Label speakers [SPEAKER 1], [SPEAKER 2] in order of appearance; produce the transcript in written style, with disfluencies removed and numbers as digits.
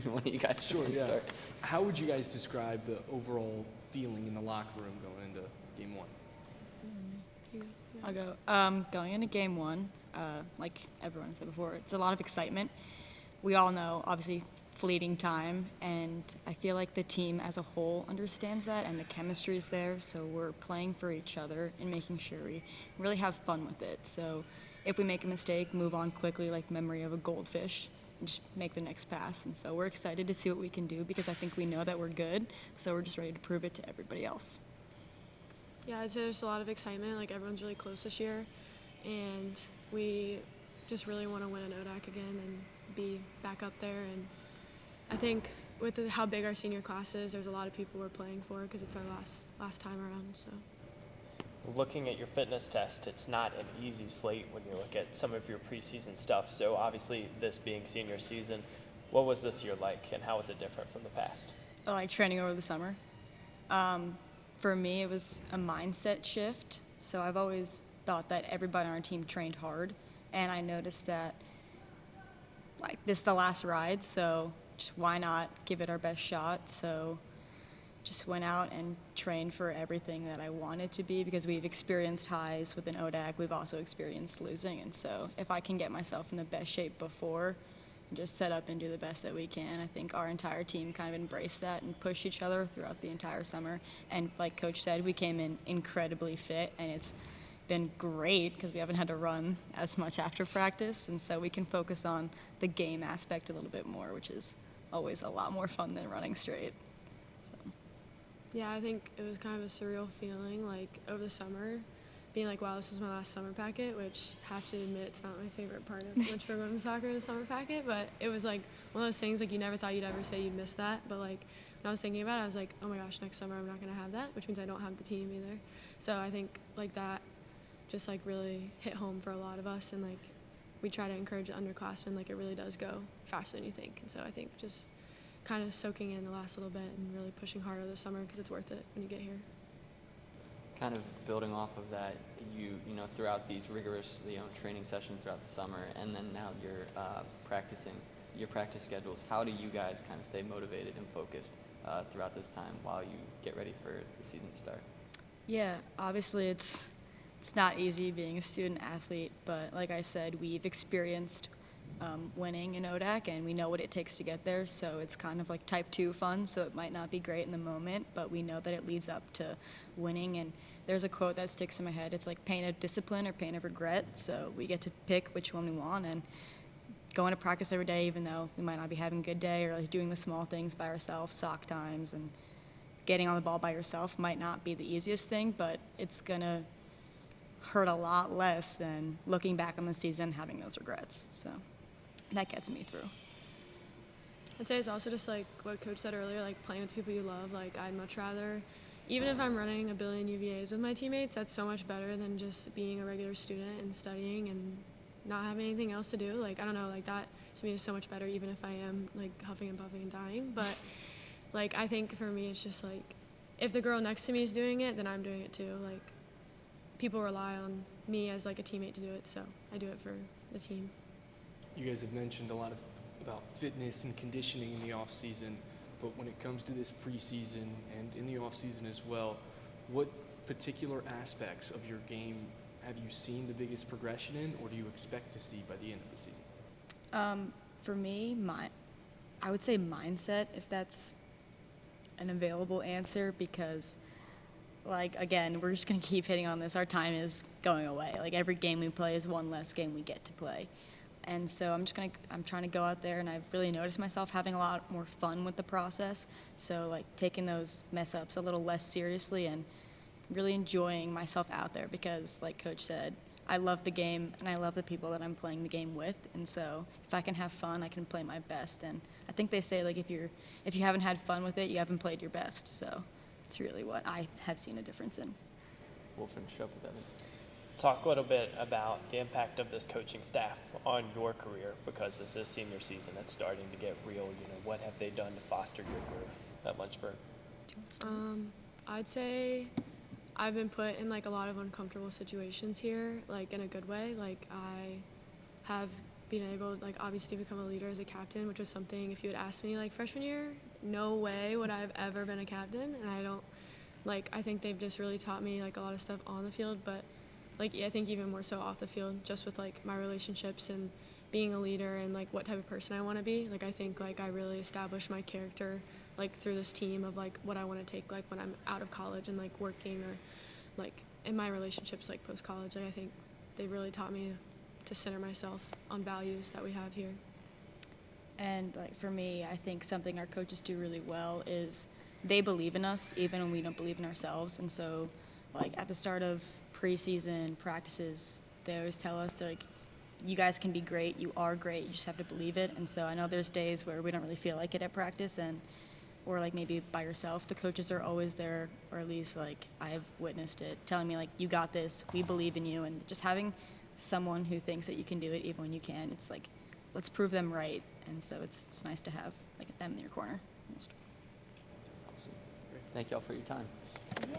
[SPEAKER 1] One of you guys
[SPEAKER 2] Sure,
[SPEAKER 1] can
[SPEAKER 2] yeah.
[SPEAKER 1] start.
[SPEAKER 2] How would you guys describe the overall feeling in the locker room going into game one?
[SPEAKER 3] I'll go. Going into game one, like everyone said before, it's a lot of excitement. We all know, obviously, fleeting time, and I feel like the team as a whole understands that, and the chemistry is there, so we're playing for each other and making sure we really have fun with it. So if we make a mistake, move on quickly like memory of a goldfish, and just make the next pass. And so we're excited to see what we can do because I think we know that we're good, so we're just ready to prove it to everybody else.
[SPEAKER 4] Yeah, I'd say there's a lot of excitement. Like, everyone's really close this year, and we just really want to win an ODAC again and be back up there. And I think with how big our senior class is, there's a lot of people we're playing for because it's our last time around. So.
[SPEAKER 5] Looking at your fitness test, it's not an easy slate when you look at some of your preseason stuff. So obviously, this being senior season, what was this year like, and how was it different from the past?
[SPEAKER 3] Like training over the summer. For me, it was a mindset shift. So I've always thought that everybody on our team trained hard, and I noticed that like this is the last ride, so just why not give it our best shot? So just went out and trained for everything that I wanted to be because we've experienced highs with an ODAC. We've also experienced losing, and so if I can get myself in the best shape before, just set up and do the best that we can. I think our entire team kind of embraced that and pushed each other throughout the entire summer. And like Coach said, we came in incredibly fit, and it's been great because we haven't had to run as much after practice, and so we can focus on the game aspect a little bit more, which is always a lot more fun than running straight. So.
[SPEAKER 4] Yeah, I think it was kind of a surreal feeling, like, over the summer, being like, wow, this is my last summer packet, which I have to admit it's not my favorite part of Lynchburg women's soccer, the summer packet, but it was like one of those things, like, you never thought you'd ever say you'd miss that, but like when I was thinking about it, I was like, oh my gosh, next summer I'm not going to have that, which means I don't have the team either. So I think like that just like really hit home for a lot of us, and like we try to encourage the underclassmen, like it really does go faster than you think. And so I think just kind of soaking in the last little bit and really pushing harder this summer because it's worth it when you get here.
[SPEAKER 1] Kind of building off of that, you know, throughout these rigorous, training sessions throughout the summer, and then now you're practicing your practice schedules. How do you guys kind of stay motivated and focused throughout this time while you get ready for the season to start?
[SPEAKER 3] Yeah, obviously it's not easy being a student athlete, but like I said, we've experienced winning in ODAC, and we know what it takes to get there, so it's kind of like type 2 fun, so it might not be great in the moment, but we know that it leads up to winning. And there's a quote that sticks in my head. It's like pain of discipline or pain of regret, so we get to pick which one we want, and going to practice every day even though we might not be having a good day, or like doing the small things by ourselves, sock times, and getting on the ball by yourself might not be the easiest thing, but it's going to hurt a lot less than looking back on the season and having those regrets. So that gets me through.
[SPEAKER 4] I'd say it's also just like what Coach said earlier, like playing with the people you love. Like, I'd much rather, even if I'm running a billion UVAs with my teammates, that's so much better than just being a regular student and studying and not having anything else to do. Like, I don't know, like that to me is so much better, even if I am like huffing and puffing and dying. But like, I think for me, it's just like, if the girl next to me is doing it, then I'm doing it too. Like, people rely on me as like a teammate to do it, so I do it for the team.
[SPEAKER 2] You guys have mentioned a lot about fitness and conditioning in the off season, but when it comes to this preseason and in the off season as well, what particular aspects of your game have you seen the biggest progression in, or do you expect to see by the end of the season?
[SPEAKER 3] For me, I would say mindset, if that's an available answer, because like, again, we're just going to keep hitting on this. Our time is going away. Like, every game we play is one less game we get to play. And so I'm trying to go out there, and I've really noticed myself having a lot more fun with the process. So, like, taking those mess ups a little less seriously and really enjoying myself out there because, like Coach said, I love the game and I love the people that I'm playing the game with. And so if I can have fun, I can play my best. And I think they say, like, if you haven't had fun with it, you haven't played your best. So it's really what I have seen a difference in.
[SPEAKER 1] We'll finish up with Evan.
[SPEAKER 5] Talk a little bit about the impact of this coaching staff on your career, because this is senior season. It's starting to get real. What have they done to foster your growth at Lynchburg?
[SPEAKER 4] I'd say I've been put in like a lot of uncomfortable situations here, like in a good way. Like, I have being able to, like, obviously become a leader as a captain, which was something, if you had asked me, like, freshman year, no way would I have ever been a captain. And I think they've just really taught me, like, a lot of stuff on the field, but, like, I think even more so off the field, just with, like, my relationships and being a leader and, like, what type of person I want to be. Like, I think, like, I really established my character, like, through this team of, like, what I want to take, like, when I'm out of college and, like, working or, like, in my relationships, like, post-college. Like, I think they really taught me to center myself on values that we have here.
[SPEAKER 3] And like for me, I think something our coaches do really well is they believe in us even when we don't believe in ourselves. And so, like at the start of preseason practices, they always tell us, they're like, you guys can be great, you are great, you just have to believe it. And so I know there's days where we don't really feel like it at practice, or like maybe by yourself, the coaches are always there, or at least like I've witnessed it, telling me like, you got this, we believe in you. And just having someone who thinks that you can do it even when you can, it's like, let's prove them right. And so it's nice to have like them in your corner.
[SPEAKER 1] Awesome. Thank y'all for your time.
[SPEAKER 3] Yeah.